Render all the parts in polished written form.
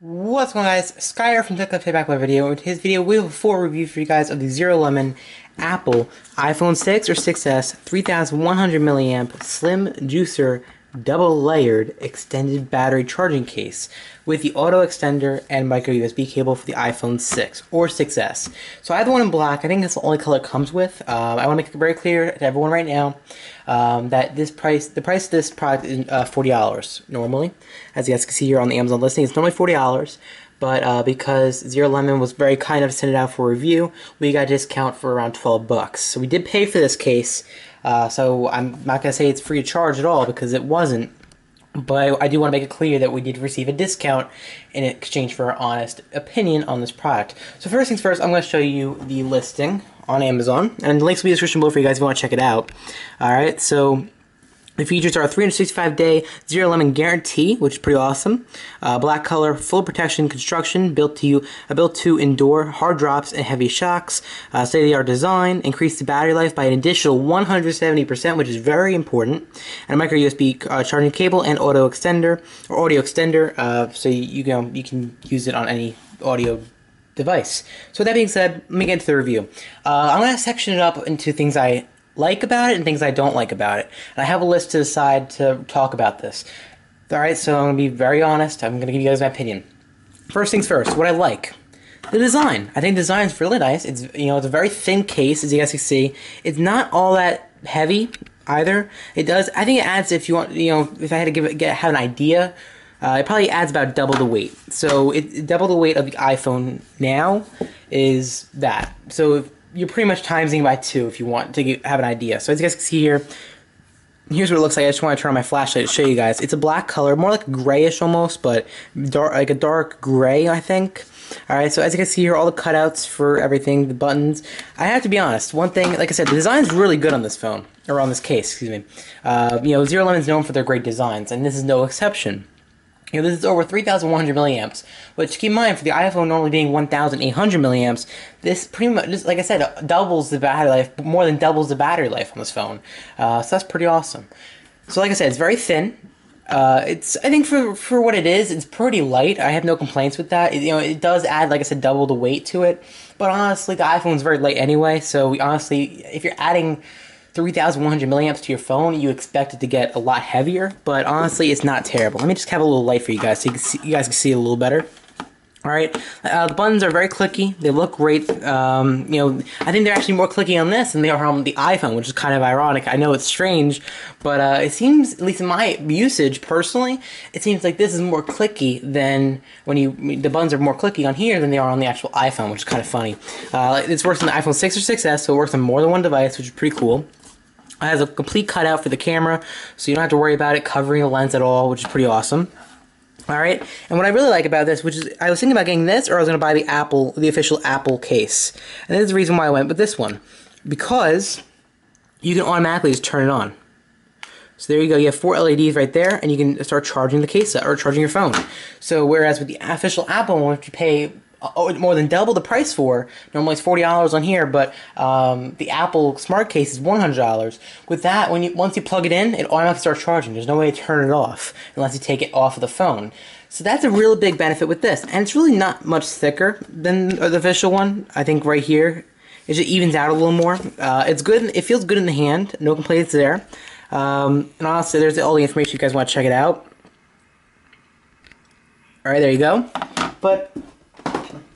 What's going on, guys? Skyer from techlifetodayco back with a video. In today's video, we have a full review for you guys of the Zero Lemon Apple iPhone 6 or 6S 3100 milliamp slim juicer double layered extended battery charging case with the auto extender and micro USB cable for the iPhone 6 or 6S. So I have the one in black. I think that's the only color it comes with. I want to make it very clear to everyone right now that the price of this product is $40 normally. As you guys can see here on the Amazon listing, it's normally $40. But because Zero Lemon was very kind enough to send it out for review, we got a discount for around 12 bucks. So we did pay for this case. So I'm not going to say it's free of charge at all because it wasn't. But I do want to make it clear that we did receive a discount in exchange for our honest opinion on this product. So first things first, I'm going to show you the listing on Amazon. And the links will be in the description below for you guys if you want to check it out. Alright, so the features are a 365-day Zero Lemon guarantee, which is pretty awesome. Black color, full protection construction, built to endure hard drops and heavy shocks. State-of-the-art design, increase the battery life by an additional 170%, which is very important. And a micro USB charging cable and auto extender or audio extender, so you can use it on any audio device. So with that being said, let me get into the review. I'm going to section it up into things I like about it and things I don't like about it. And I have a list to the side to talk about this. Alright, so I'm going to be very honest. I'm going to give you guys my opinion. First things first, what I like. The design. I think the design is really nice. It's it's a very thin case, as you guys can see. It's not all that heavy either. It does. I think it adds, if you want, if I had to have an idea, it probably adds about double the weight. So double the weight of the iPhone now is that. So you're pretty much timesing by 2 if you want to have an idea. So as you guys can see here, here's what it looks like. I just want to turn on my flashlight to show you guys. It's a black color, more like grayish almost, but dark, like a dark gray, I think. Alright, so as you can see here, all the cutouts for everything, the buttons. I have to be honest, one thing, like I said, the design's really good on this phone, or on this case, excuse me. Zero Lemon's known for their great designs, and this is no exception. This is over 3,100 milliamps, which keep in mind, for the iPhone normally being 1,800 milliamps, this pretty much, just like I said, doubles the battery life, more than doubles the battery life on this phone. So that's pretty awesome. So like I said, it's very thin. I think for what it is, it's pretty light. I have no complaints with that. It does add, like I said, double the weight to it. But honestly, the iPhone's very light anyway, so honestly, if you're adding 3,100 milliamps to your phone, you expect it to get a lot heavier, but honestly, it's not terrible. Let me just have a little light for you guys so you guys can see it a little better. Alright, the buttons are very clicky. They look great. I think they're actually more clicky on this than they are on the iPhone, which is kind of ironic. I know it's strange, but it seems, at least in my usage personally, it seems like this is more clicky than the buttons are more clicky on here than they are on the actual iPhone, which is kind of funny. This works on the iPhone 6 or 6S, so it works on more than one device, which is pretty cool. It has a complete cutout for the camera, so you don't have to worry about it covering the lens at all, which is pretty awesome. Alright, and what I really like about this, which is, I was thinking about getting this, or I was going to buy the official Apple case. And this is the reason why I went with this one. Because you can automatically just turn it on. So there you go, you have 4 LEDs right there, and you can start charging the case, or charging your phone. So whereas with the official Apple one, which you pay more than double the price for. Normally it's $40 on here, but the Apple Smart Case is $100. With that, once you plug it in, it automatically starts charging. There's no way to turn it off unless you take it off of the phone. So that's a real big benefit with this, and it's really not much thicker than the official one. I think right here it just evens out a little more. It's good. It feels good in the hand. No complaints there. And honestly, there's all the information if you guys want to check it out. All right, there you go. But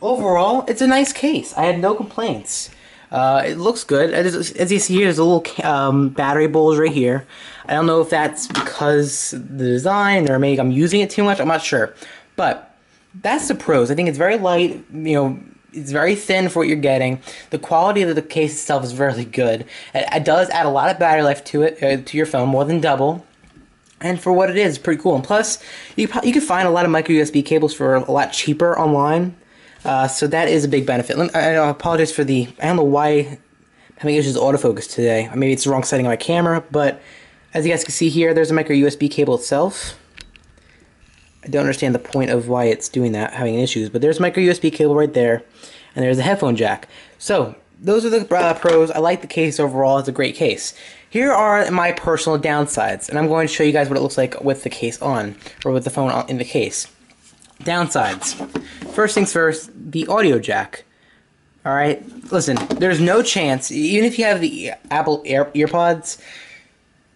overall, it's a nice case. I had no complaints. It looks good. As you see here, there's a little battery bulge right here. I don't know if that's because the design, or maybe I'm using it too much. I'm not sure. But that's the pros. I think it's very light. It's very thin for what you're getting. The quality of the case itself is really good. It does add a lot of battery life to it, to your phone, more than double. And for what it is, it's pretty cool. And plus, you can find a lot of micro USB cables for a lot cheaper online. So that is a big benefit. I apologize for I don't know why I'm having issues with autofocus today. Maybe it's the wrong setting on my camera, but as you guys can see here, there's a micro USB cable itself. I don't understand the point of why it's doing that, having issues, but there's a micro USB cable right there, and there's a headphone jack. So those are the pros. I like the case overall. It's a great case. Here are my personal downsides, and I'm going to show you guys what it looks like with the case on, or with the phone in the case. Downsides. First things first, the audio jack. Alright, listen, there's no chance, even if you have the Apple EarPods,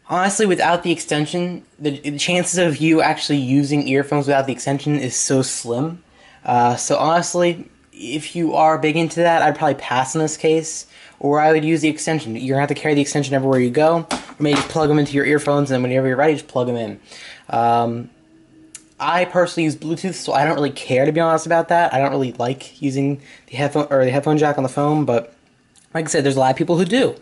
honestly, without the extension, the chances of you actually using earphones without the extension is so slim. So honestly, if you are big into that, I'd probably pass in this case, or I would use the extension. You're going to have to carry the extension everywhere you go, or maybe just plug them into your earphones, and whenever you're ready, just plug them in. I personally use Bluetooth, so I don't really care, to be honest, about that. I don't really like using the headphone jack on the phone, but like I said, there's a lot of people who do.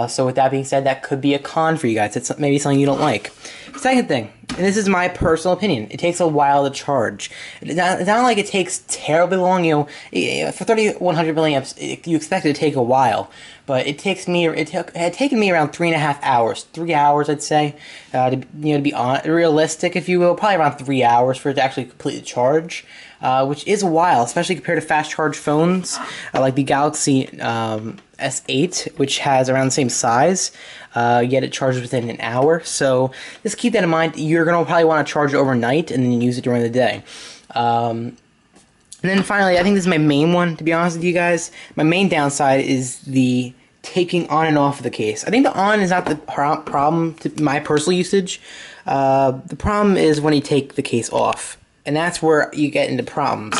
So with that being said, that could be a con for you guys. It's maybe something you don't like. Second thing, and this is my personal opinion, it takes a while to charge. It's not like it takes terribly long. For 3100 milliamps, you expect it to take a while, but it had taken me around 3.5 hours, 3 hours, I'd say, to be realistic, if you will, probably around 3 hours for it to actually completely charge. Which is a while, especially compared to fast charge phones like the Galaxy S8, which has around the same size, yet it charges within an hour. So just keep that in mind. You're going to probably want to charge it overnight and then use it during the day. And then finally, I think this is my main one, to be honest with you guys. My main downside is the taking on and off of the case. I think the on is not the problem to my personal usage. The problem is when you take the case off. And that's where you get into problems.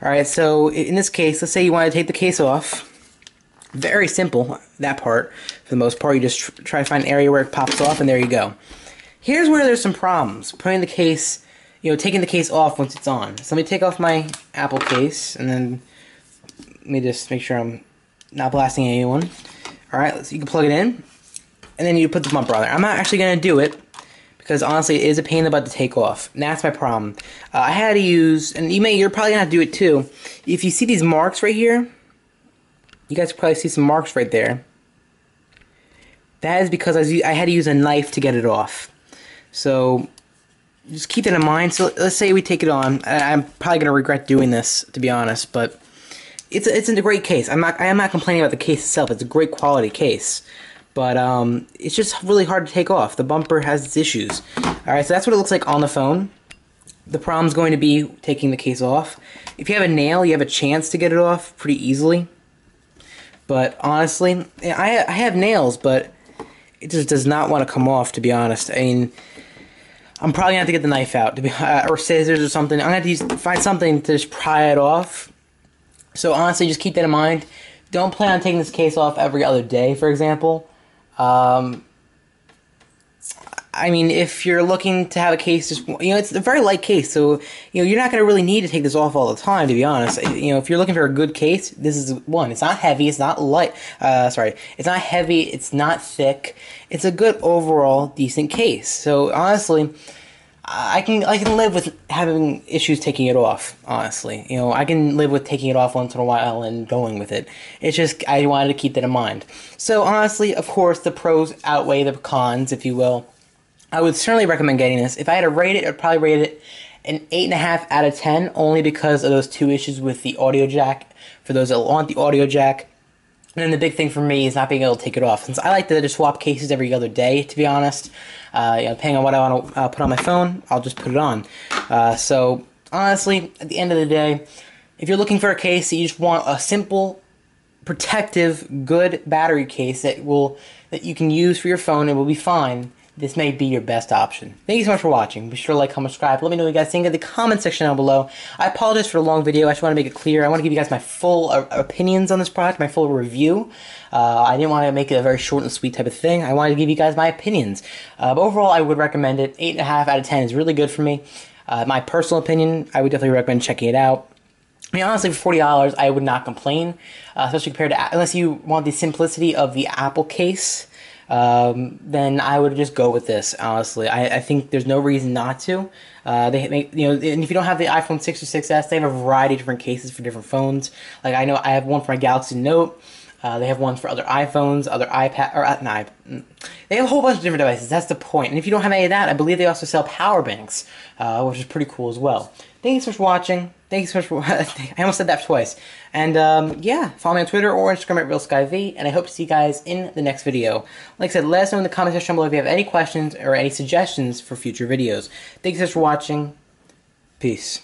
Alright, so in this case, let's say you want to take the case off. Very simple, that part. For the most part, you just try to find an area where it pops off, and there you go. Here's where there's some problems. Putting the case, taking the case off once it's on. So let me take off my Apple case, and then let me just make sure I'm not blasting anyone. Alright, so you can plug it in, and then you put the bumper on there. I'm not actually going to do it, because honestly, it is a pain in the butt to take off. And that's my problem. I had to use, and you're probably going to have to do it too. If you see these marks right here, you guys probably see some marks right there. That is because I had to use a knife to get it off. So, just keep that in mind. So, let's say we take it on. I'm probably going to regret doing this, to be honest, but it's a great case. I am not complaining about the case itself. It's a great quality case. But it's just really hard to take off. The bumper has its issues. Alright, so that's what it looks like on the phone. The problem's going to be taking the case off. If you have a nail, you have a chance to get it off pretty easily. But honestly, I have nails, but it just does not want to come off, to be honest. I mean, I'm probably going to have to get the knife out, or scissors or something. I'm going to have to find something to just pry it off. So honestly, just keep that in mind. Don't plan on taking this case off every other day, for example. I mean, if you're looking to have a case, just it's a very light case, so you're not going to really need to take this off all the time, to be honest. If you're looking for a good case, this is one. It's not heavy, it's not light. It's not heavy, it's not thick. It's a good overall decent case. So honestly, I can live with having issues taking it off, honestly. I can live with taking it off once in a while and going with it. It's just, I wanted to keep that in mind. So honestly, of course, the pros outweigh the cons, if you will. I would certainly recommend getting this. If I had to rate it, I'd probably rate it an 8.5 out of 10, only because of those two issues with the audio jack, for those that want the audio jack. And then the big thing for me is not being able to take it off, since I like to just swap cases every other day, to be honest. Depending on what I want to put on my phone, I'll just put it on. So, honestly, at the end of the day, if you're looking for a case that you just want a simple, protective, good battery case that you can use for your phone and will be fine, this may be your best option. Thank you so much for watching. Be sure to like, comment, subscribe. Let me know what you guys think in the comment section down below. I apologize for the long video. I just want to make it clear. I want to give you guys my full opinions on this product, my full review. I didn't want to make it a very short and sweet type of thing. I wanted to give you guys my opinions. But overall, I would recommend it. 8.5 out of 10 is really good for me. My personal opinion, I would definitely recommend checking it out. I mean, honestly, for $40, I would not complain, especially compared to, unless you want the simplicity of the Apple case. Then I would just go with this, honestly. I think there's no reason not to. They make, and if you don't have the iPhone 6 or 6S, they have a variety of different cases for different phones. Like, I know I have one for my Galaxy Note. They have one for other iPhones, other iPad, or they have a whole bunch of different devices. That's the point. And if you don't have any of that, I believe they also sell power banks, which is pretty cool as well. Thank you so much for watching. Thank you so much for I almost said that twice. And yeah, follow me on Twitter or Instagram at RealSkyV, and I hope to see you guys in the next video. Like I said, let us know in the comment section below if you have any questions or any suggestions for future videos. Thank you so much for watching. Peace.